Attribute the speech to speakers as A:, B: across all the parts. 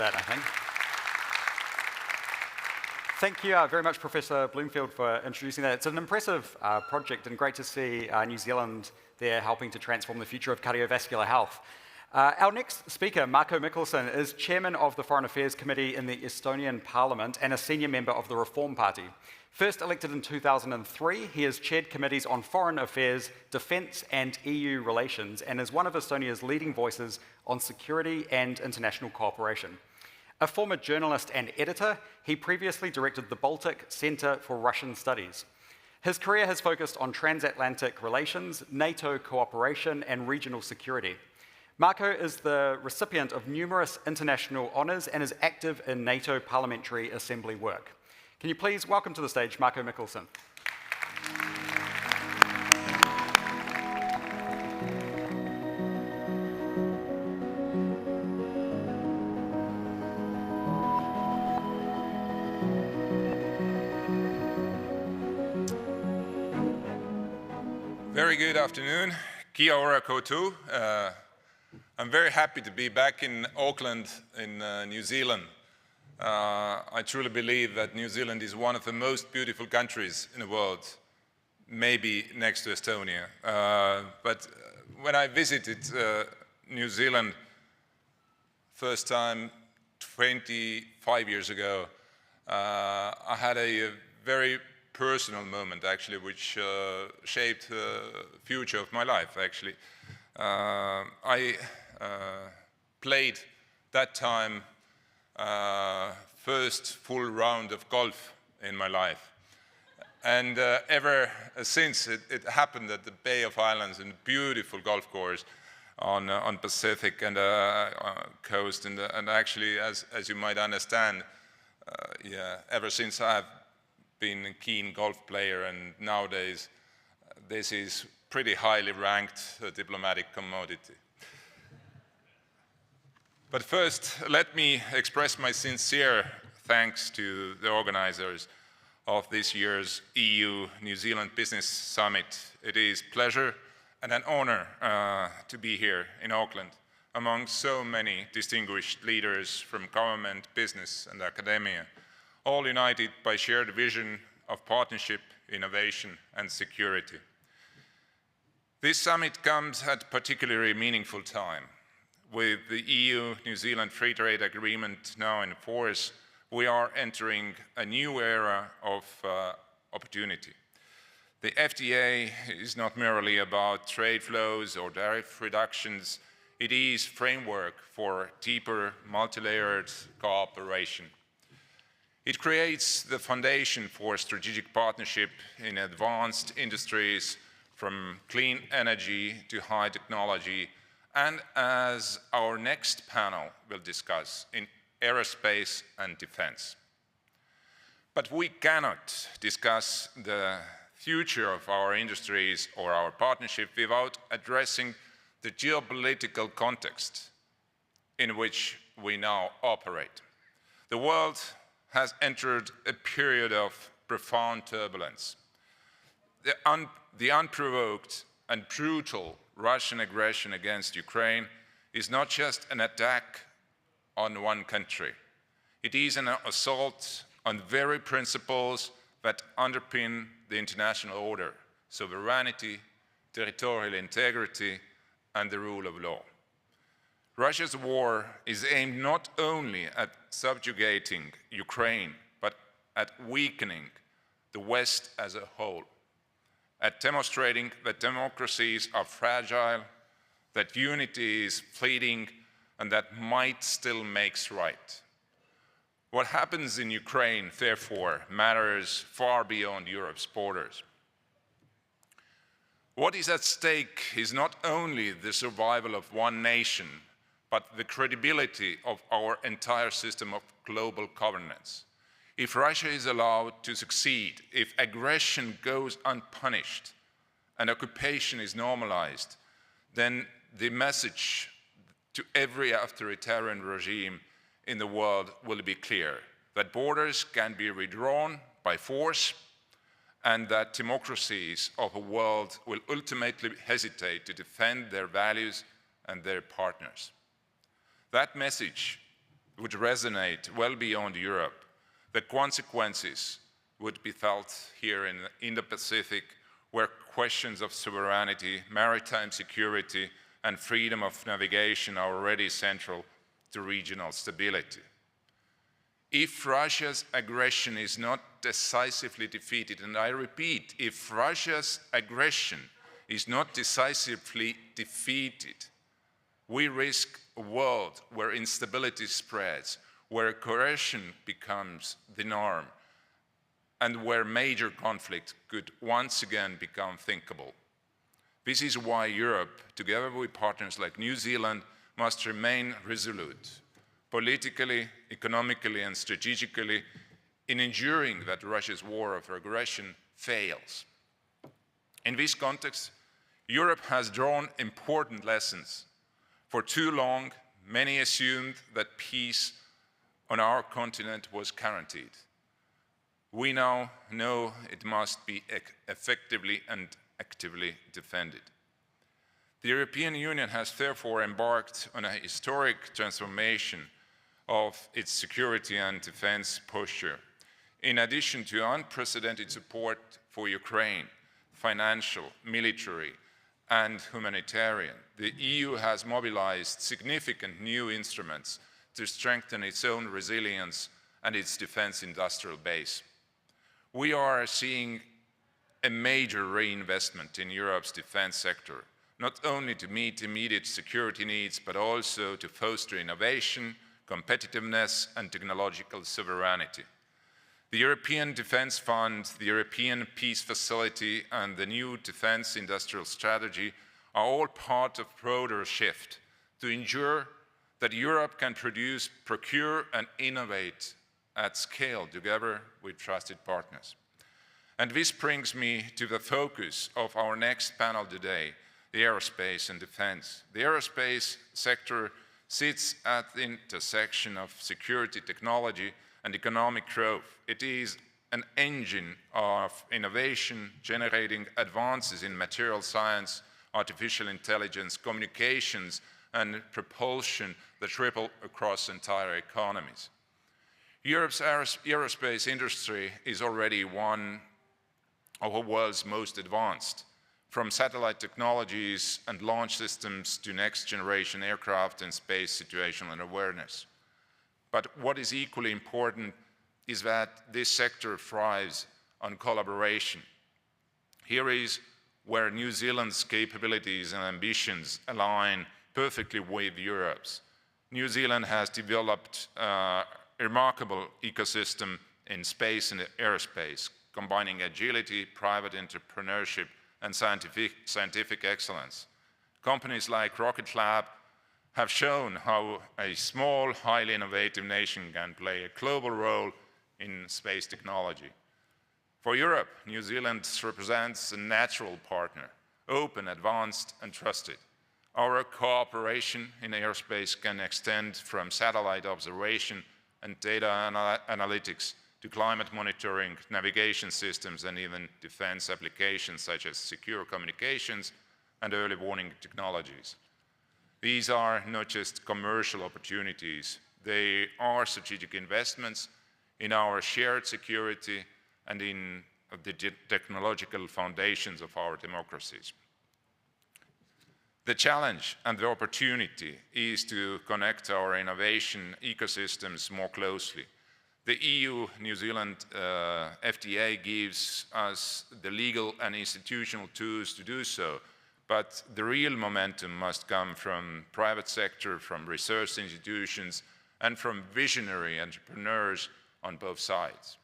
A: That, I think. Thank you very much, Professor Bloomfield, for introducing that. It's an impressive project and great to see New Zealand there helping to transform the future of cardiovascular health. Our next speaker, Marko Mihkelson, is chairman of the Foreign Affairs Committee in the Estonian Parliament and a senior member of the Reform Party. First elected in 2003, he has chaired committees on foreign affairs, defence and EU relations, and is one of Estonia's leading voices on security and international cooperation. A former journalist and editor, he previously directed the Baltic Centre for Russian Studies. His career has focused on transatlantic relations, NATO cooperation, and regional security. Marko is the recipient of numerous international honours and is active in NATO Parliamentary Assembly work. Can you please welcome to the stage Marko Mihkelson?
B: Very good afternoon. Kia ora koutou. I'm very happy to be back in Auckland in New Zealand. I truly believe that New Zealand is one of the most beautiful countries in the world, maybe next to Estonia. But when I visited New Zealand first time 25 years ago, I had a very personal moment actually, which shaped the future of my life actually. I played that time first full round of golf in my life. And ever since it happened at the Bay of Islands, in a beautiful golf course on Pacific and coast. And actually, as you might understand, ever since I have been a keen golf player, and nowadays this is pretty highly ranked diplomatic commodity. But first, let me express my sincere thanks to the organizers of this year's EU-New Zealand Business Summit. It is a pleasure and an honor to be here in Auckland among so many distinguished leaders from government, business and academia, all united by shared vision of partnership, innovation and security. This summit comes at a particularly meaningful time. With the EU-New Zealand Free Trade Agreement now in force, we are entering a new era of opportunity. The FTA is not merely about trade flows or tariff reductions, it is a framework for deeper multi-layered cooperation. It creates the foundation for strategic partnership in advanced industries, from clean energy to high technology, and as our next panel will discuss, in aerospace and defense. But we cannot discuss the future of our industries or our partnership without addressing the geopolitical context in which we now operate. The world has entered a period of profound turbulence. The unprovoked and brutal Russian aggression against Ukraine is not just an attack on one country. It is an assault on the very principles that underpin the international order: sovereignty, territorial integrity, and the rule of law. Russia's war is aimed not only at subjugating Ukraine, but at weakening the West as a whole, at demonstrating that democracies are fragile, that unity is fleeting, and that might still makes right. What happens in Ukraine, therefore, matters far beyond Europe's borders. What is at stake is not only the survival of one nation, but the credibility of our entire system of global governance. If Russia is allowed to succeed, if aggression goes unpunished and occupation is normalized, then the message to every authoritarian regime in the world will be clear: that borders can be redrawn by force, and that democracies of the world will ultimately hesitate to defend their values and their partners. That message would resonate well beyond Europe. The consequences would be felt here in the Indo-Pacific, where questions of sovereignty, maritime security, and freedom of navigation are already central to regional stability. If Russia's aggression is not decisively defeated, and I repeat, if Russia's aggression is not decisively defeated, we risk a world where instability spreads, where coercion becomes the norm, and where major conflict could once again become thinkable. This is why Europe, together with partners like New Zealand, must remain resolute, politically, economically, and strategically, in ensuring that Russia's war of aggression fails. In this context, Europe has drawn important lessons. For too long, many assumed that peace on our continent was guaranteed. We now know it must be effectively and actively defended. The European Union has therefore embarked on a historic transformation of its security and defense posture. In addition to unprecedented support for Ukraine, financial, military, and humanitarian, the EU has mobilized significant new instruments to strengthen its own resilience and its defense industrial base. We are seeing a major reinvestment in Europe's defense sector, not only to meet immediate security needs, but also to foster innovation, competitiveness, and technological sovereignty. The European Defence Fund, the European Peace Facility, and the new Defence Industrial Strategy are all part of a broader shift to ensure that Europe can produce, procure, and innovate at scale together with trusted partners. And this brings me to the focus of our next panel today, the aerospace and defense. The aerospace sector sits at the intersection of security, technology, and economic growth. It is an engine of innovation, generating advances in material science, artificial intelligence, communications, and propulsion that ripple across entire economies. Europe's aerospace industry is already one of the world's most advanced, from satellite technologies and launch systems to next-generation aircraft and space situational awareness. But what is equally important is that this sector thrives on collaboration. Here is where New Zealand's capabilities and ambitions align perfectly with Europe's. New Zealand has developed a remarkable ecosystem in space and aerospace, combining agility, private entrepreneurship, and scientific excellence. Companies like Rocket Lab have shown how a small, highly innovative nation can play a global role in space technology. For Europe, New Zealand represents a natural partner, open, advanced, and trusted. Our cooperation in aerospace can extend from satellite observation and data analytics to climate monitoring, navigation systems, and even defense applications such as secure communications and early warning technologies. These are not just commercial opportunities, they are strategic investments in our shared security and in the technological foundations of our democracies. The challenge and the opportunity is to connect our innovation ecosystems more closely. The EU-New Zealand FTA gives us the legal and institutional tools to do so, but the real momentum must come from private sector, from research institutions, and from visionary entrepreneurs on both sides.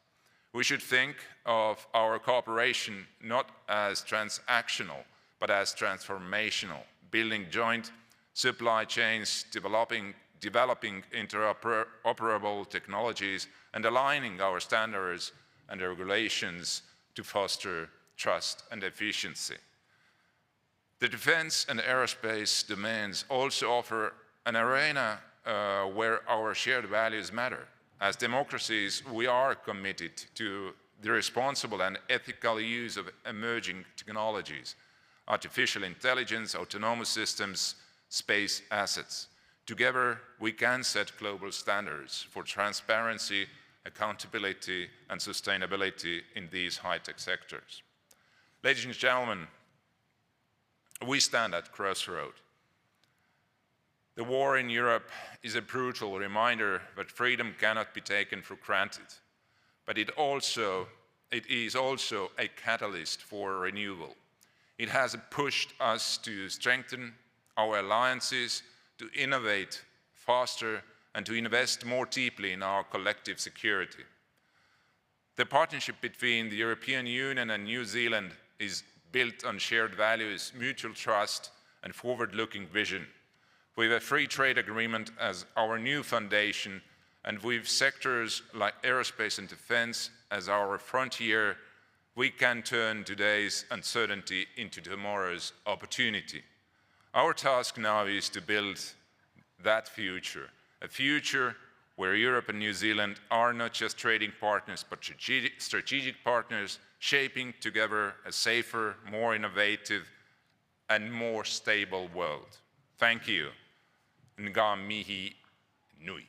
B: We should think of our cooperation not as transactional, but as transformational, building joint supply chains, developing interoperable technologies, and aligning our standards and regulations to foster trust and efficiency. The defense and aerospace domains also offer an arena where our shared values matter. As democracies, we are committed to the responsible and ethical use of emerging technologies, artificial intelligence, autonomous systems, space assets. Together, we can set global standards for transparency, accountability, and sustainability in these high-tech sectors. Ladies and gentlemen, we stand at crossroad. The war in Europe is a brutal reminder that freedom cannot be taken for granted, but it is also a catalyst for renewal. It has pushed us to strengthen our alliances, to innovate faster, and to invest more deeply in our collective security. The partnership between the European Union and New Zealand is built on shared values, mutual trust, and forward-looking vision. With a free trade agreement as our new foundation, and with sectors like aerospace and defense as our frontier, we can turn today's uncertainty into tomorrow's opportunity. Our task now is to build that future, a future where Europe and New Zealand are not just trading partners, but strategic partners, shaping together a safer, more innovative, and more stable world. Thank you. Nga mihi nui.